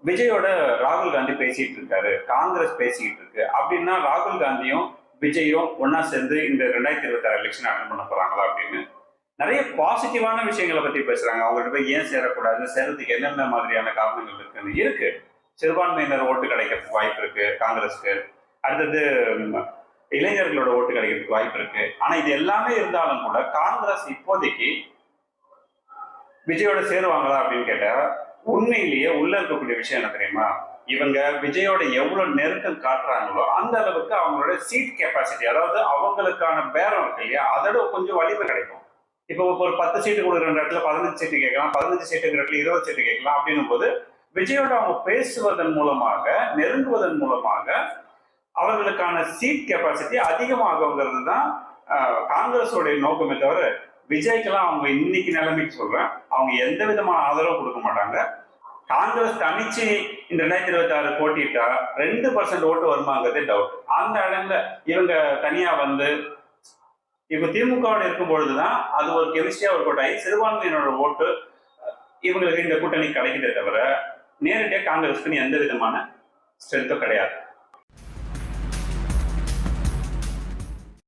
விஜயோட ராகுல் காந்தி பேசிட்டு இருக்காரு, காங்கிரஸ் பேசிக்கிட்டு இருக்கு அப்படின்னா ராகுல் காந்தியும் விஜயும் ஒன்னா சேர்ந்து இந்த 2026 எலெக்ஷன் அட்டன் பண்ண போறாங்களா அப்படின்னு நிறைய பாசிட்டிவான விஷயங்களை பத்தி பேசுறாங்க. அவங்கள்ட்ட போய் ஏன் சேரக்கூடாது, சேரத்துக்கு என்னென்ன மாதிரியான காரணங்கள் இருக்குன்னு இருக்கு. சிறுபான்மையினர் ஓட்டு கிடைக்கிறதுக்கு வாய்ப்பு இருக்கு காங்கிரஸ்க்கு. அடுத்தது இளைஞர்களோட ஓட்டு கிடைக்கிறதுக்கு வாய்ப்பு இருக்கு. ஆனா இது எல்லாமே இருந்தாலும் கூட காங்கிரஸ் இப்போதைக்கு விஜயோட சேருவாங்களா அப்படின்னு கேட்டா உண்மையிலேயே உள்ள இருக்கக்கூடிய விஷயம் என்ன தெரியுமா? இவங்க விஜயோட எவ்வளவு நெருக்கம் காட்டுறாங்களோ அந்த அளவுக்கு அவங்களோட சீட் கெப்பாசிட்டி, அதாவது அவங்களுக்கான பேரம் இருக்கு இல்லையா, அதோட கொஞ்சம் வலிமை கிடைக்கும். இப்போ ஒரு 10 சீட்டு கொடுக்குற இடத்துல 15 சீட்டு கேட்கலாம், 15 சீட்டுங்கிற இடத்துல 20 சீட்டு கேட்கலாம். அப்படின்னும் போது விஜயோட அவங்க பேசுவதன் மூலமாக, நெருங்குவதன் மூலமாக அவர்களுக்கான சீட் கெப்பாசிட்டி அதிகமாகுங்கிறது தான் காங்கிரஸோடைய நோக்கமே தவிர விஜய்க்கெல்லாம் அவங்க இன்னைக்கு நிலைமைக்கு சொல்றேன், அவங்க எந்த விதமான ஆதரவும் கொடுக்க மாட்டாங்க. காங்கிரஸ் தனிச்சு இந்த 2026 போட்டிட்டா 2% ஓட்டு வருமாங்கிறதே டவுட். அந்த இடத்துல இவங்க தனியா வந்து இவங்க திமுகவோட இருக்கும் பொழுதுதான் அது ஒரு கெமிஸ்ட்ரியா ஒர்க் அவுட் ஆகி சிறுபான்மையினோட ஓட்டு இவங்களுக்கு இந்த கூட்டணி கிடைக்குதே தவிர நேரடியாக காங்கிரஸ்க்கு எந்த விதமான ஸ்ட்ரென்த்தும் கிடையாது.